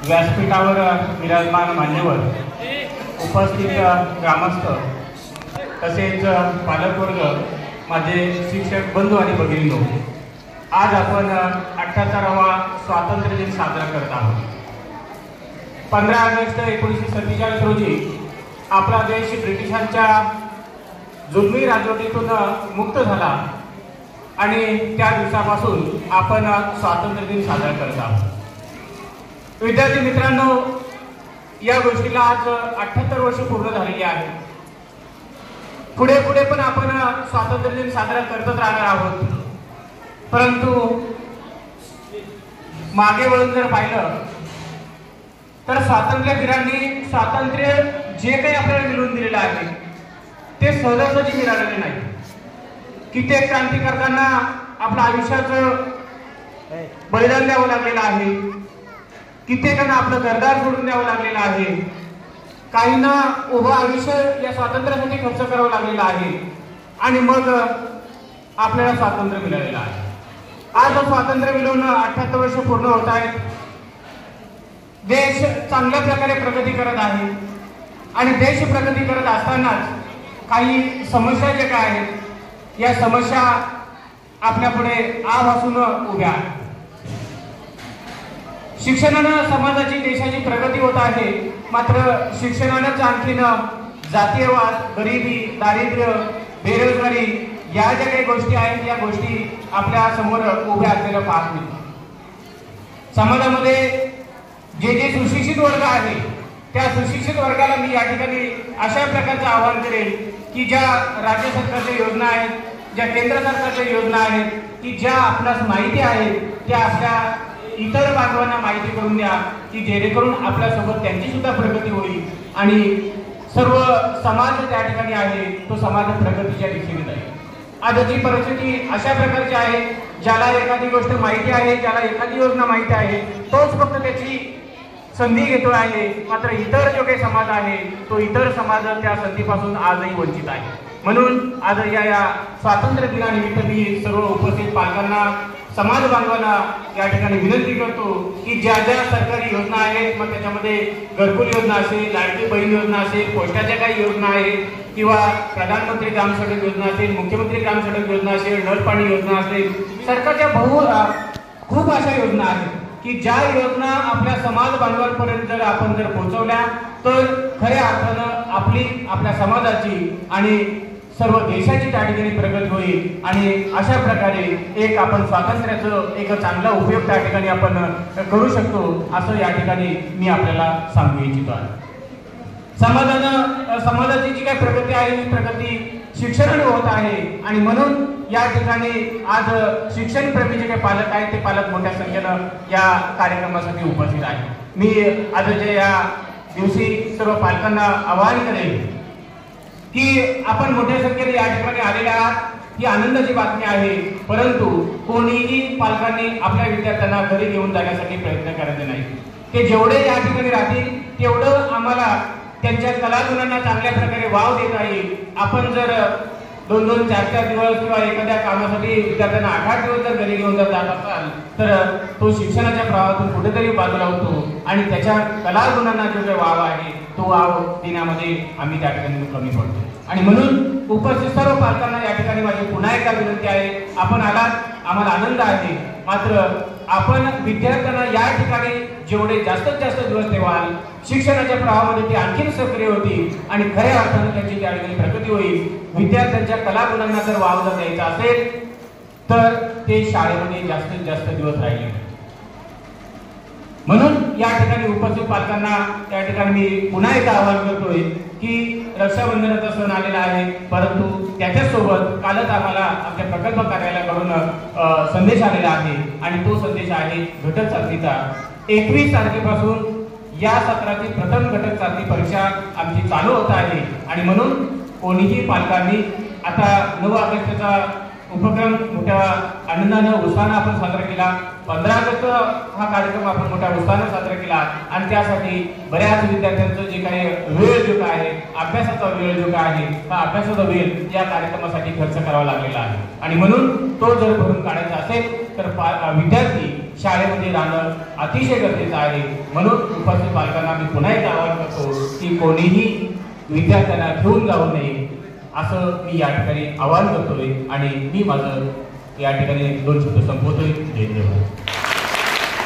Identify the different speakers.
Speaker 1: व्यासपीठावर विराजमान मान्यवर, उपस्थित ग्रामस्थ तसेच पालकवर्ग, माझे शिक्षक बंधू आणि भगिनींनो, आज आपण 78वा स्वातंत्र्य दिन साजरा करत आहोत. 15 ऑगस्ट 1947 रोजी आपला देश ब्रिटिशांच्या जुलमी राजवटीतून मुक्त झाला आणि त्या दिवसापासून आपण स्वातंत्र्य दिन साजरा करत आहोत. विद्यार्थी मित्रांनो, या गोष्टीला आज 78 वर्ष पूर्ण झालेली आहेत. पुढे पुढे पण आपण स्वातंत्र्य दिन साजरा करतच राहणार आहोत. परंतु मागे वळून जर पाहिलं तर स्वातंत्र्यवीरांनी स्वातंत्र्य जे काही आपल्याला मिळवून दिलेलं आहे ते सहजासहजी मिळालेले नाही. कित्येक क्रांतिकारकांना आपलं आयुष्याचं बलिदान द्यावं लागलेलं आहे. कित्येकांना आपलं घरदार सोडून द्यावं लागलेलं आहे. काहींना उभं आयुष्य या स्वातंत्र्यासाठी खर्च करावं लागलेलं आहे आणि मग आपल्याला स्वातंत्र्य मिळालेलं आहे. आज स्वातंत्र्य मिळवून 78 वर्ष पूर्ण होत आहेत. देश चांगल्या प्रकारे प्रगती करत आहे आणि देश प्रगती करत असतानाच काही समस्या ज्या काय आहेत या समस्या आपल्या पुढे आवासून उभ्या आहेत. शिक्षणानं समाजाची देशाची प्रगती होत आहे, मात्र शिक्षणानंच आणखीन जातीयवाद, गरिबी, दारिद्र्य, बेरोजगारी या ज्या काही गोष्टी आहेत या गोष्टी आपल्या समोर उभ्या असलेल्या पाहत मिळतात. समाजामध्ये जे जे सुशिक्षित वर्ग आहे त्या सुशिक्षित वर्गाला मी या ठिकाणी अशा प्रकारचं आवाहन करेन की ज्या राज्य सरकारच्या योजना आहेत, ज्या केंद्र सरकारच्या योजना आहेत की ज्या आपल्यास माहिती आहेत त्या आपल्या इतर बांधवांना माहिती करून द्या की जेणेकरून आपल्यासोबत त्यांची सुद्धा प्रगती होईल आणि सर्व समाज त्या ठिकाणी आहे तो समाज प्रगतीच्या दिशेने जाईल. आजची परिस्थिती अशा प्रकारची आहे, ज्याला एखादी गोष्ट माहिती आहे, ज्याला एखादी योजना माहिती आहे तोच फक्त त्याची संधी घेतो आहे, मात्र इतर जो काही समाज आहे तो इतर समाज त्या संधीपासून आजही वंचित आहे. म्हणून आज या स्वातंत्र्य दिनानिमित्त मी सर्व उपस्थित पालकांना, समाज बांधवांना या ठिकाणी विनंती करतो की ज्या ज्या सरकारी योजना आहेत, मग त्याच्यामध्ये घरकुल योजना असेल, लाडकी बहीण योजना असेल, पोस्टाच्या काही योजना आहेत किंवा प्रधानमंत्री ग्राम सडक योजना असेल, मुख्यमंत्री ग्राम सडक योजना असेल, नळ पाणी योजना असेल, सरकारच्या खूप अशा योजना आहेत की ज्या योजना आपल्या समाज बांधवांपर्यंत जर आपण पोहोचवल्या तर खऱ्या अर्थानं आपल्या समाजाची आणि सर्व देशाची त्या ठिकाणी प्रगती होईल आणि अशा प्रकारे एक आपण स्वातंत्र्याचं एक चांगला उपयोग त्या ठिकाणी आपण करू शकतो असं या ठिकाणी मी आपल्याला सांगू इच्छितो आहे. समाजाची जी काही प्रगती आहे ही प्रगती शिक्षणाने होत आहे आणि म्हणून या ठिकाणी आज शिक्षण प्रेमी जे काही पालक आहेत ते पालक मोठ्या संख्येनं या कार्यक्रमासाठी उपस्थित आहेत. मी आजच्या या दिवशी सर्व पालकांना आवाहन करेन की आपण मोठ्या संख्येने या ठिकाणी आलेले आहात ही आनंदाची बातमी आहे, परंतु कोणीही पालकांनी आपल्या विद्यार्थ्यांना घरी घेऊन जाण्यासाठी प्रयत्न करायचे नाही. ते जेवढे या ठिकाणी राहतील तेवढं आम्हाला त्यांच्या कलागुणांना चांगल्या प्रकारे वाव देता येईल. आपण जर 2-2, 4-4 दिवस किंवा एखाद्या कामासाठी विद्यार्थ्यांना 8-8 दिवस जर घरी घेऊन जर जात असाल तर तो शिक्षणाच्या प्रवाहातून कुठेतरी बाजूला होतो आणि त्याच्या कलागुणांना जो काही वाव आहे तो वाव देण्यामध्ये आम्ही त्या ठिकाणी कमी पडतो. आणि म्हणून उपस्थित सर्व पालकांना या ठिकाणी माझी पुन्हा एकदा विनंती आहे, आपण आलात, आम्हाला आनंद आहे, मात्र आपण विद्यार्थ्यांना या ठिकाणी जेवढे जास्तीत जास्त दिवस ठेवाल शिक्षणाच्या प्रवाहामध्ये ते आणखीन सक्रिय होतील आणि खऱ्या अर्थाने त्यांची त्या ठिकाणी प्रगती होईल. विद्यार्थ्यांच्या कलागुणांना जर वाव जर द्यायचा असेल तर ते शाळेमध्ये जास्तीत जास्त दिवस राहिले. म्हणून या ठिकाणी उपस्थित पालकांना त्या ठिकाणी मी पुन्हा एकदा आवाहन करतोय की रक्षाबंधनाचा सण आलेला आहे, परंतु त्याच्यासोबत कालच आम्हाला आमच्या प्रकल्प कार्यालयाकडून संदेश आलेला आहे आणि तो संदेश आहे घटक चाचणीचा. 21 तारखेपासून या सत्राची प्रथम घटक चाचणी परीक्षा आमची चालू होत आहे आणि म्हणून कोणीही पालकांनी आता 9 ऑगस्टचा उपक्रम मोठ्या आनंदाने उत्साहाने आपण साजरा केला. 15 ऑगस्ट हा कार्यक्रम आपण मोठ्या उत्साहाने साजरा केला आणि त्यासाठी बऱ्याच विद्यार्थ्यांचं जे काही वेळ जो काय आहे, अभ्यासाचा वेळ जो काय आहे, हा अभ्यासाचा वेळ या कार्यक्रमासाठी खर्च करावा लागलेला आहे आणि म्हणून तो जर भरून काढायचा असेल तर विद्यार्थी शाळेमध्ये राहणं अतिशय गरजेचं आहे. म्हणून उपस्थित पालकांना मी पुन्हा एक आवाहन करतो की कोणीही विद्यार्थ्यांना घेऊन जाऊ नये असं मी या ठिकाणी आवाहन करतोय आणि मी माझं या ठिकाणी 2 शब्द संपवतोय. धन्यवाद.